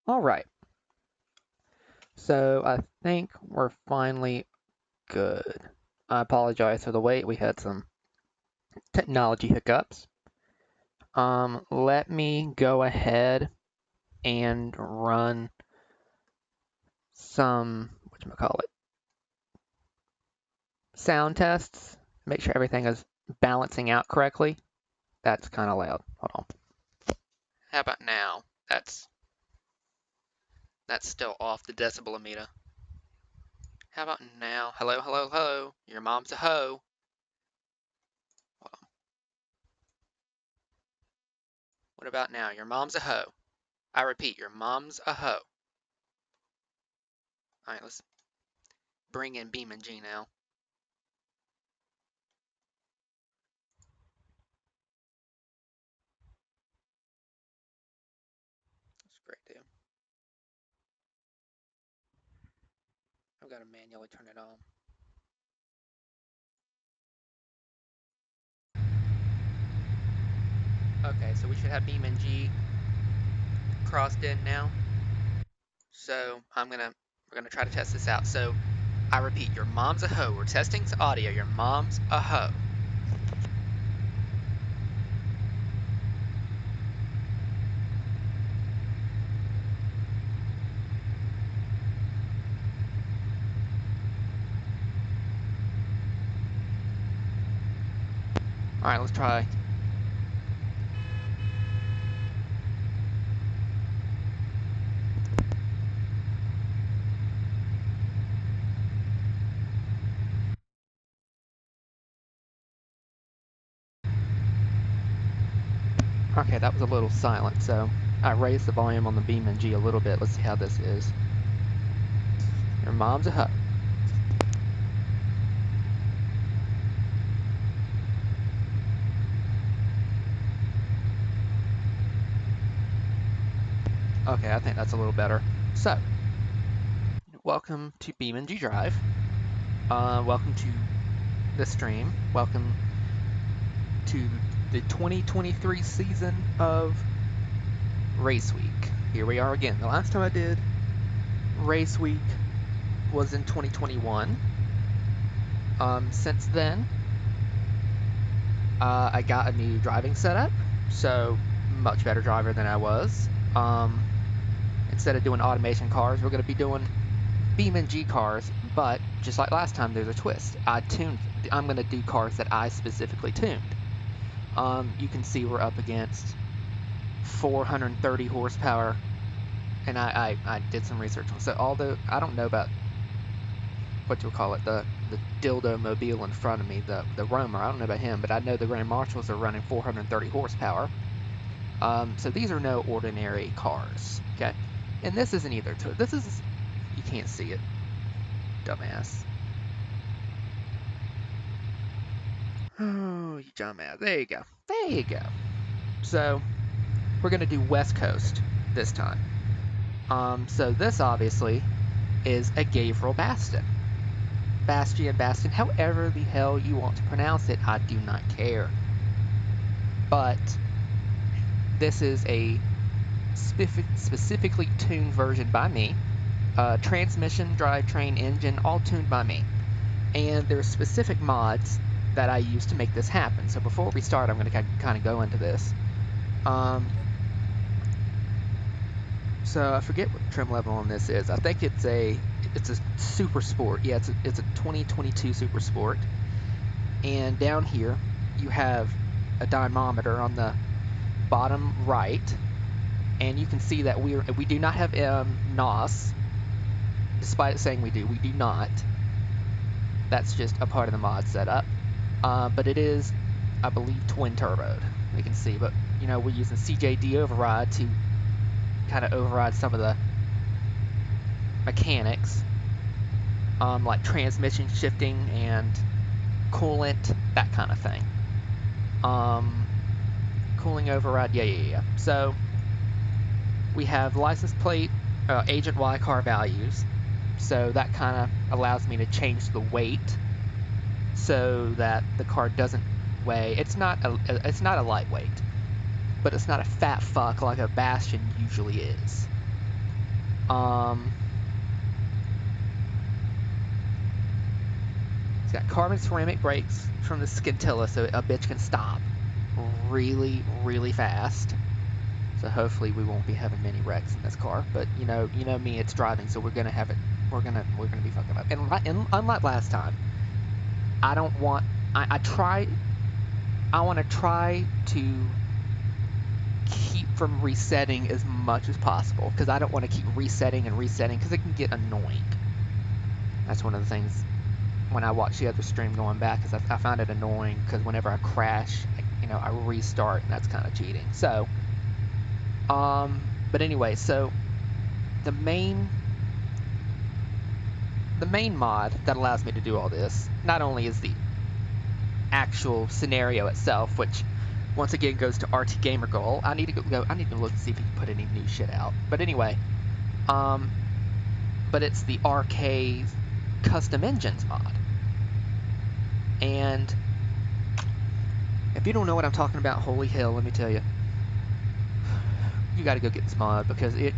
Alright, so I think we're finally good. I apologize for the wait, we had some technology hiccups. Let me go ahead and run some, whatchamacallit, sound tests. Make sure everything is balancing out correctly. That's kind of loud. Hold on. How about now? That's still off the decibel-meter. How about now? Hello, hello, hello. Your mom's a hoe. What about now? Your mom's a hoe. I repeat, your mom's a hoe. Alright, let's bring in BeamNG now. That's a great deal. I've got to manually turn it on. Okay, so we should have BeamNG crossed in now. So we're gonna try to test this out. So I repeat, your mom's a hoe. We're testing audio. Your mom's a hoe. Alright, let's try. Okay, that was a little silent, so I raised the volume on the BeamNG a little bit. Let's see how this is. Your mom's a hoe. Okay, I think that's a little better. So, welcome to BeamNG Drive. Welcome to the stream. Welcome to the 2023 season of Race Week. Here we are again. The last time I did Race Week was in 2021. Since then, I got a new driving setup, so much better driver than I was. Instead of doing automation cars, we're going to be doing BeamNG cars, but just like last time, there's a twist. I'm going to do cars that I specifically tuned. You can see we're up against 430 horsepower, and I did some research on. So although I don't know about what you'll call it, the dildo mobile in front of me, the Roamer. I don't know about him, but I know the Grand Marshals are running 430 horsepower. So these are no ordinary cars, okay? And this isn't either. This is, you can't see it, dumbass. Oh, you dumbass. There you go. There you go. So we're gonna do West Coast this time. So this obviously is a Gabriel Bastion. Bastion, however the hell you want to pronounce it, I do not care. But this is a specifically tuned version by me. Transmission, drivetrain, engine, all tuned by me. And there's specific mods that I use to make this happen. So before we start, I'm going to kind of go into this. So I forget what the trim level on this is. I think it's a Super Sport. Yeah, it's a 2022 Super Sport. And down here, you have a dynamometer on the bottom right, and you can see that we do not have NOS, despite it saying we do. We do not. That's just a part of the mod setup. But it is, I believe, twin turboed. We can see, but you know, we're using CJD override to kind of override some of the mechanics, like transmission shifting and coolant, that kind of thing. Cooling override, yeah. So we have license plate, Agent Y car values. So that kind of allows me to change the weight so that the car doesn't weigh. It's not a lightweight, but it's not a fat fuck like a Bastion usually is. It's got carbon ceramic brakes from the Scintilla, so a bitch can stop really, really fast. So hopefully we won't be having many wrecks in this car. But you know me, it's driving, so we're gonna have it. We're gonna be fucking up. And unlike last time, I don't want. I want to try to keep from resetting as much as possible because I don't want to keep resetting and resetting because it can get annoying. That's one of the things when I watch the other stream going back is I found it annoying because whenever I crash, I restart and that's kind of cheating. So, but anyway, so the main mod that allows me to do all this not only is the actual scenario itself, which once again goes to RT Gamer Goal. I need to look and see if he can put any new shit out. But anyway, but it's the RK Custom Engines mod. And if you don't know what I'm talking about, holy hell, let me tell you. You got to go get this mod because it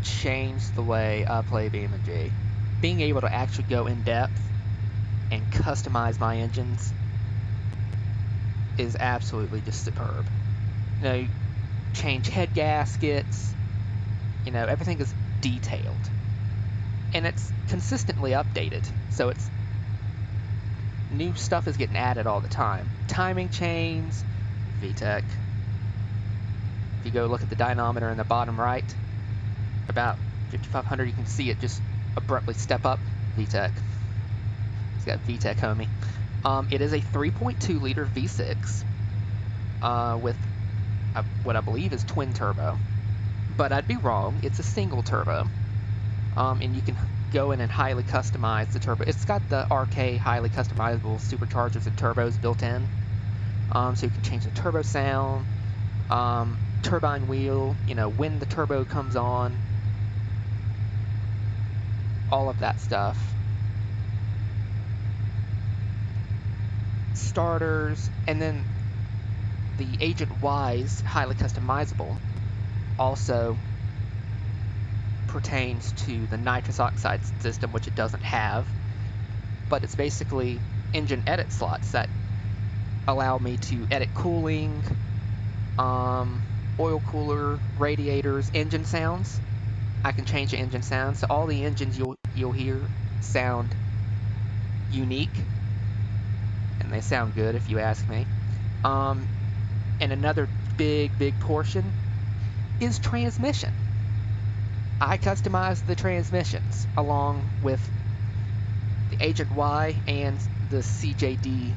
changed the way I play BeamNG. Being able to actually go in depth and customize my engines is absolutely just superb. You change head gaskets, everything is detailed. And it's consistently updated, so it's new stuff is getting added all the time. Timing chains, VTEC. If you go look at the dynometer in the bottom right, about 5500, you can see it just abruptly step up, VTEC. It's got VTEC, homie. It is a 3.2 liter V6 with what I believe is twin turbo, but I'd be wrong. It's a single turbo, and you can go in and highly customize the turbo. It's got the RK highly customizable superchargers and turbos built in, so you can change the turbo sound, turbine wheel, when the turbo comes on, all of that stuff. Starters, and then the Agent Y's highly customizable also pertains to the nitrous oxide system, which it doesn't have, but it's basically engine edit slots that allow me to edit cooling, oil cooler, radiators, engine sounds. I can change the engine sounds, so all the engines you'll hear sound unique, and they sound good if you ask me. And another big portion is transmission. I customize the transmissions along with the Agent Y and the CJD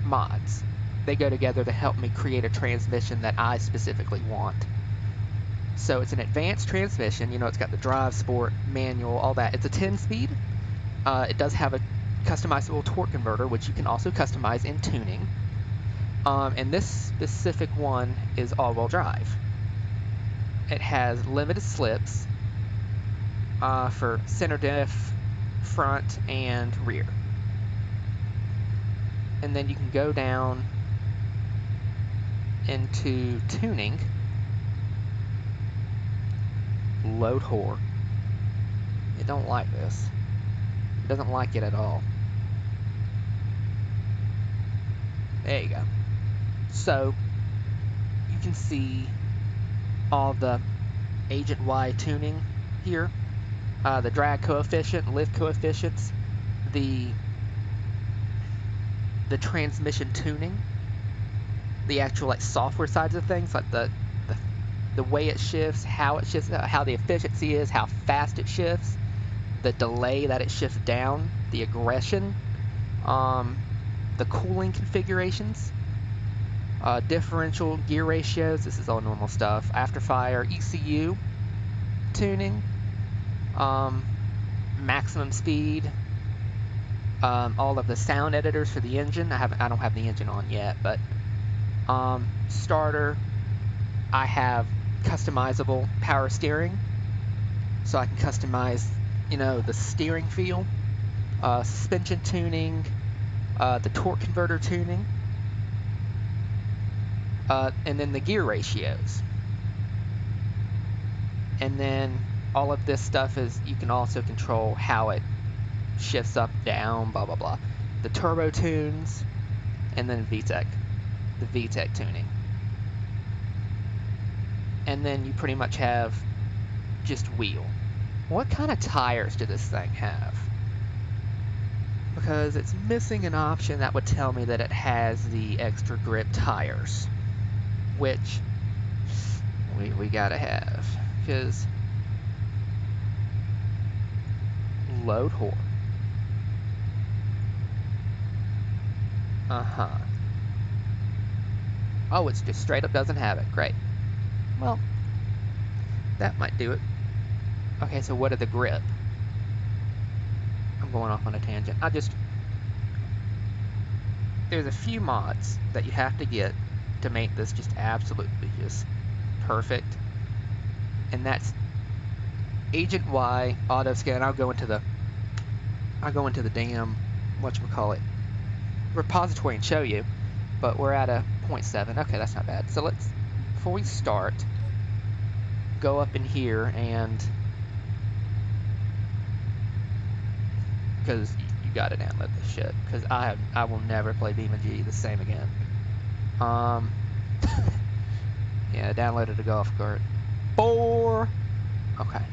mods. They go together to help me create a transmission that I specifically want. So it's an advanced transmission. It's got the drive, sport, manual, all that. It's a 10-speed. It does have a customizable torque converter, which you can also customize in tuning. And this specific one is all-wheel drive. It has limited slips for center diff, front, and rear. And then you can go down into tuning, load whore. It don't like this. It doesn't like it at all. There you go. So you can see all the Agent Y tuning here. The drag coefficient, lift coefficients, the transmission tuning, the actual software sides of things, like the way it shifts, how it shifts, how the efficiency is, how fast it shifts, the delay that it shifts down, the aggression, the cooling configurations, differential gear ratios. This is all normal stuff. Afterfire, ECU tuning, maximum speed, all of the sound editors for the engine. I don't have the engine on yet, but starter, I have customizable power steering, so I can customize, the steering feel, suspension tuning, the torque converter tuning, and then the gear ratios. And then all of this stuff is, you can also control how it shifts up, down, blah, blah, blah. The turbo tunes, and then VTEC, the VTEC tuning. And then you pretty much have just wheel. What kind of tires do this thing have? Because it's missing an option that would tell me that it has the extra grip tires, which we gotta have, because load whore. Oh, it's just straight up doesn't have it. Great. Well, that might do it. Okay, so what are the grip? I'm going off on a tangent. There's a few mods that you have to get to make this just absolutely just perfect. And that's Agent Y, auto scan. I'll go into the damn, whatchamacallit, repository and show you. But we're at a 0.7. Okay, that's not bad. So let's, before we start, go up in here and, because you gotta download this shit, because I will never play BeamNG the same again. Yeah, downloaded a golf cart. 4. Okay.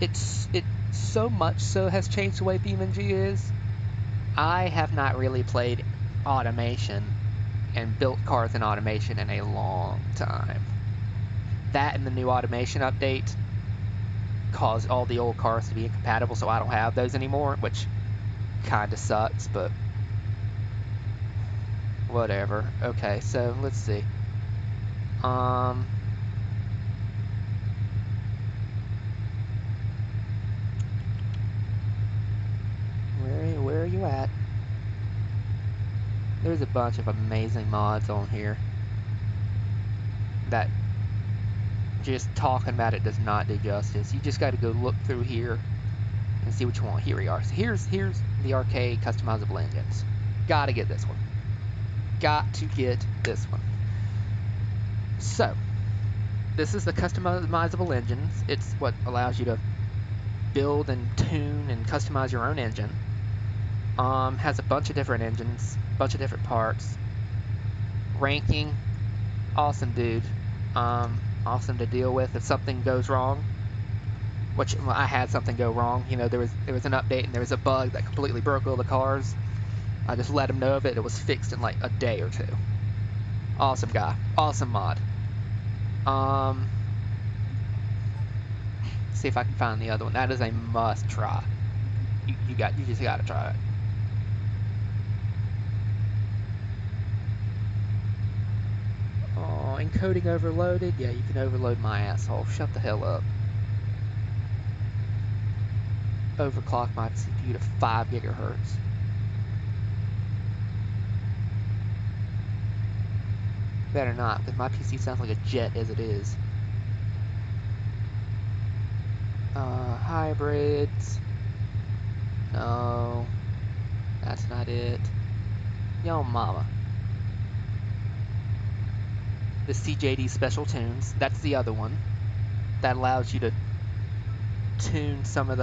It so much so has changed the way BeamNG is. I have not really played automation and built cars in automation in a long time. That and the new automation update caused all the old cars to be incompatible, so I don't have those anymore, which kinda sucks, but whatever. Okay, so let's see. Where are you at? There's a bunch of amazing mods on here that just talking about it does not do justice. You just got to go look through here and see what you want. Here we are. So here's the arcade customizable engines. Gotta get this one. Got to get this one. So this is the customizable engines. It's what allows you to build and tune and customize your own engine. Has a bunch of different engines, bunch of different parts. Ranking, awesome dude. Awesome to deal with if something goes wrong. Which, well, I had something go wrong. You know, there was an update and there was a bug that completely broke all the cars. I just let him know of it. It was fixed in like a day or two. Awesome guy. Awesome mod. See if I can find the other one. That is a must try. You just gotta try it. Oh, encoding overloaded? Yeah, you can overload my asshole. Shut the hell up. Overclock my CPU to 5 gigahertz. Better not, because my PC sounds like a jet as it is. Hybrids. No. That's not it. Yo mama. The CJD Special Tunes. That's the other one. That allows you to tune some of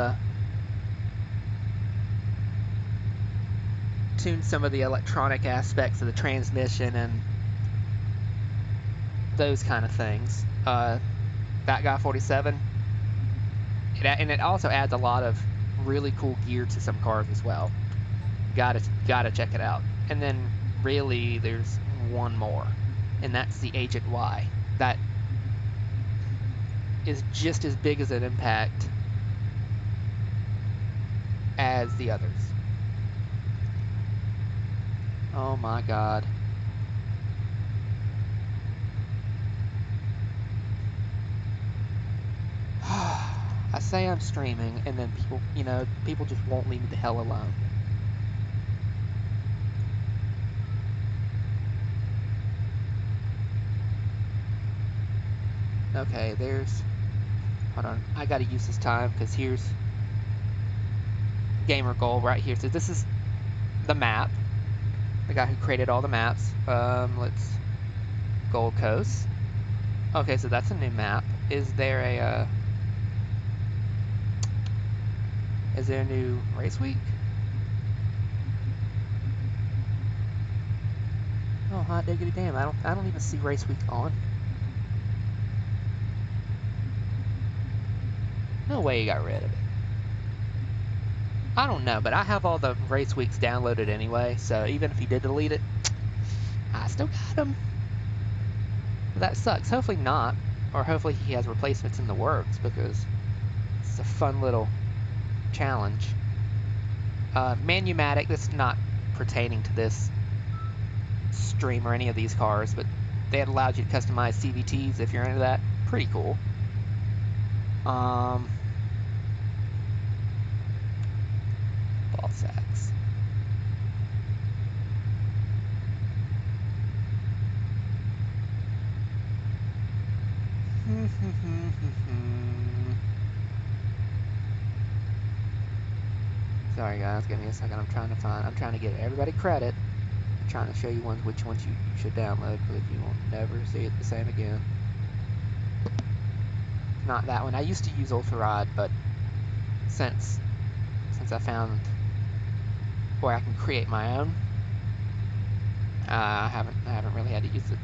the electronic aspects of the transmission and those kind of things. That Guy 47. And it also adds a lot of really cool gear to some cars as well. Gotta check it out. And then really there's one more, and that's the Agent Y. That is just as big as an impact as the others. Oh my god. I say I'm streaming, and then people just won't leave me the hell alone. Okay, hold on, I gotta use this time, because here's Gamer Goal right here. So this is the map, the guy who created all the maps. Let's Gold Coast. Okay, so that's a new map. Is there a new race week? Oh, hot diggity damn! I don't even see race week on. No way you got rid of it. I don't know, but I have all the race weeks downloaded anyway, so even if he did delete it, I still got them. That sucks. Hopefully not, or hopefully he has replacements in the works, because it's a fun little challenge. Manumatic, this is not pertaining to this stream or any of these cars, but they had allowed you to customize CVTs if you're into that. Pretty cool. Ball sacks. Sorry guys, give me a second. I'm trying to give everybody credit. I'm trying to show you which ones you should download, because you will never see it the same again. Not that one. I used to use Ultra-Ride, but since I found where I can create my own, I haven't really had to use it.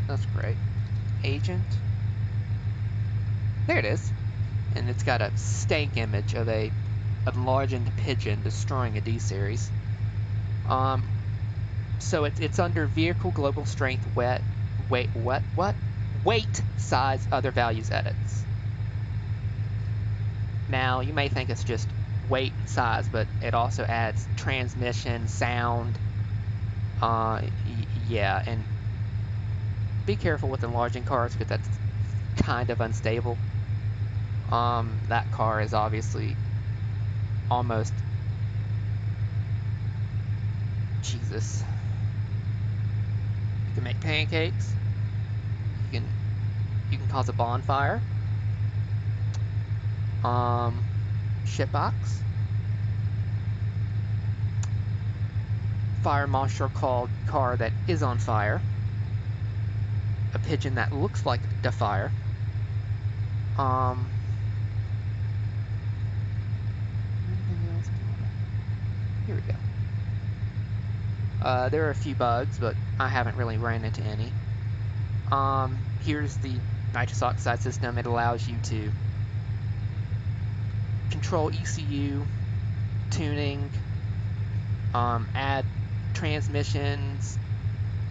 That's great. Agent. There it is. And it's got a stank image of a enlarged pigeon destroying a D-Series. So it's under vehicle global strength, weight, size, other values edits. Now, you may think it's just weight and size, but it also adds transmission, sound, yeah, and be careful with enlarging cars, because that's kind of unstable. That car is obviously almost, Jesus. You can make pancakes. You can cause a bonfire. Shitbox. Fire marshal called car that is on fire. A pigeon that looks like the fire. Here we go. There are a few bugs, but I haven't really ran into any. Here's the nitrous oxide system. It allows you to control ECU, tuning, add transmissions,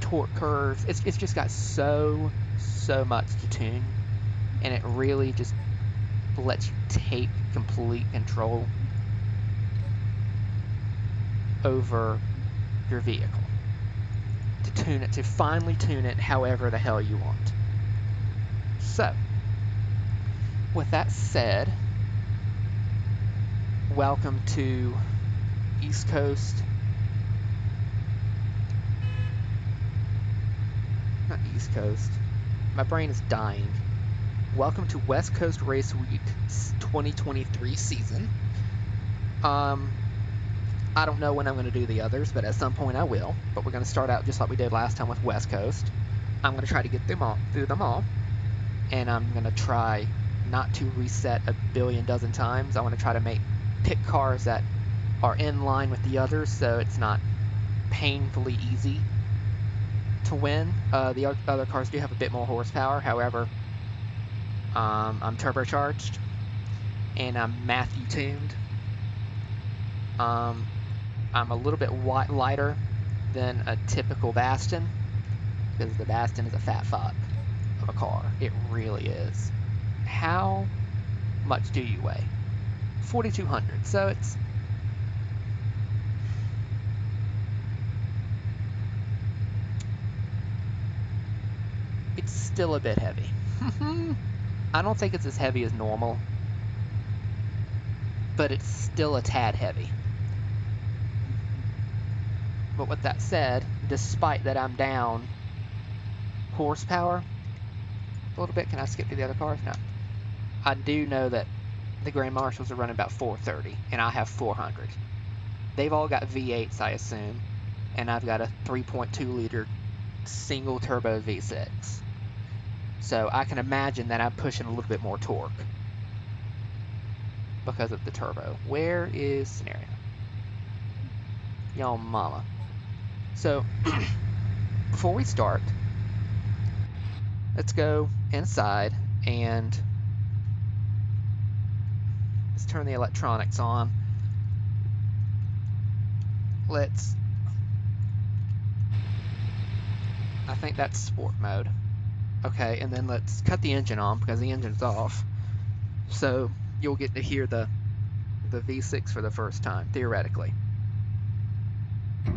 torque curves. It's just got so much to tune, and it really just lets you take complete control over your vehicle to tune it, to finally tune it however the hell you want. So, with that said, welcome to East Coast. Not East Coast. My brain is dying. Welcome to West Coast Race Week 2023 season. I don't know when I'm going to do the others, but at some point I will. But we're going to start out just like we did last time with West Coast. I'm going to try to get through them all. And I'm going to try not to reset a billion dozen times. I want to try to pick cars that are in line with the others, so it's not painfully easy to win. The other cars do have a bit more horsepower. However, I'm turbocharged, and I'm Matthew tuned. I'm a little bit lighter than a typical Bastion, because the Bastion is a fat fuck of a car. It really is. How much do you weigh? 4,200. So it's still a bit heavy. I don't think it's as heavy as normal, but it's still a tad heavy. But with that said, despite that I'm down horsepower a little bit, can I skip to the other cars? No. I do know that The Grand Marshals are running about 430, and I have 400. They've all got V8s, I assume, and I've got a 3.2 liter single turbo V6. So I can imagine that I'm pushing a little bit more torque because of the turbo. Where is scenario? Y'all mama. So before we start, let's go inside and let's turn the electronics on. I think that's sport mode. Okay, and then let's cut the engine on because the engine's off. So you'll get to hear the V6 for the first time, theoretically. Let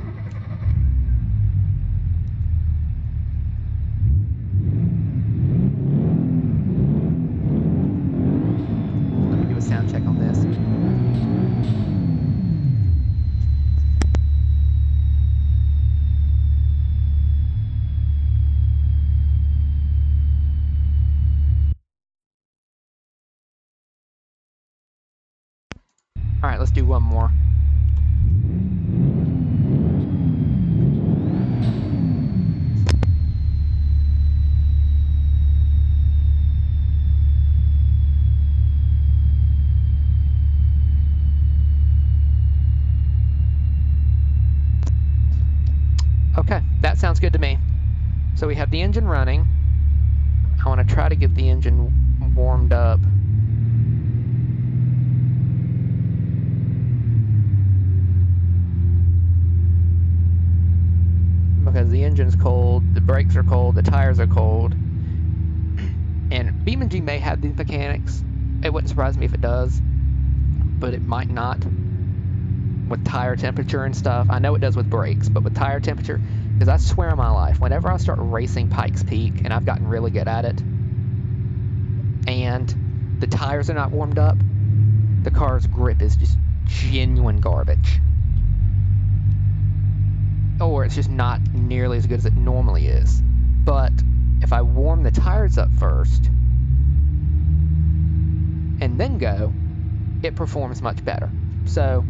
me do a sound check on this. All right, let's do one more. Okay, that sounds good to me. So we have the engine running. I want to try to get the engine warmed up. Because the engine's cold, the brakes are cold, the tires are cold. And BeamNG may have these mechanics. It wouldn't surprise me if it does, but it might not with tire temperature and stuff. I know it does with brakes, but with tire temperature, because I swear on my life, whenever I start racing Pikes Peak, and I've gotten really good at it, and the tires are not warmed up, the car's grip is just genuine garbage. Or it's just not nearly as good as it normally is. But if I warm the tires up first and then go, it performs much better. So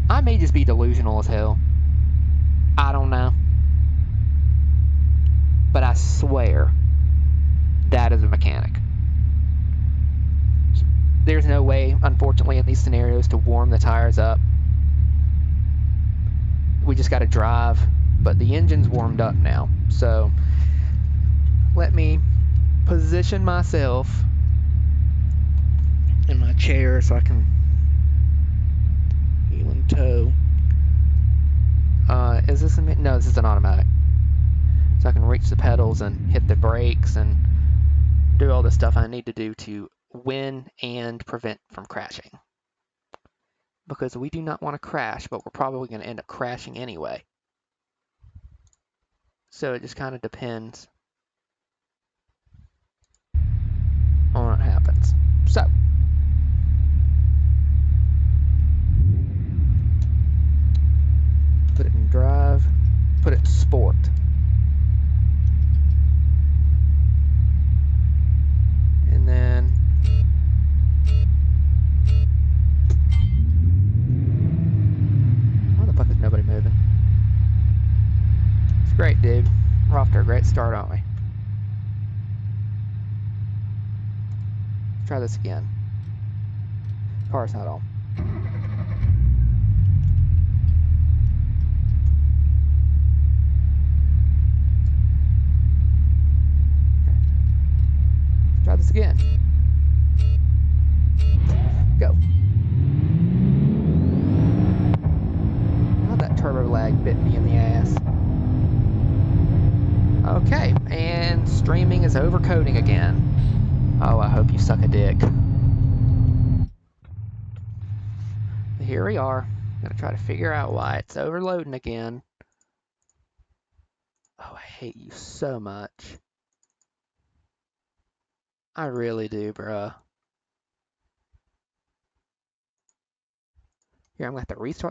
I may just be delusional as hell. I don't know. But I swear that is a mechanic. There's no way, unfortunately, in these scenarios to warm the tires up. We just got to drive, but the engine's warmed up now. So let me position myself in my chair so I can heel and toe. Is this no, this is an automatic. So I can reach the pedals and hit the brakes and do all the stuff I need to do to win and prevent from crashing. Because we do not want to crash, but we're probably going to end up crashing anyway. So it just kind of depends on what happens. So put it in drive, put it in sport. And then why the fuck is nobody moving? It's great, dude. We're off to a great start, aren't we? Let's try this again. Car's not on. Try this again. Go. Oh, that turbo lag bit me in the ass. Okay, and streaming is overcoding again. Oh, I hope you suck a dick. Here we are. I'm gonna try to figure out why it's overloading again. Oh, I hate you so much. I really do, bruh. Here, I'm gonna have to restart.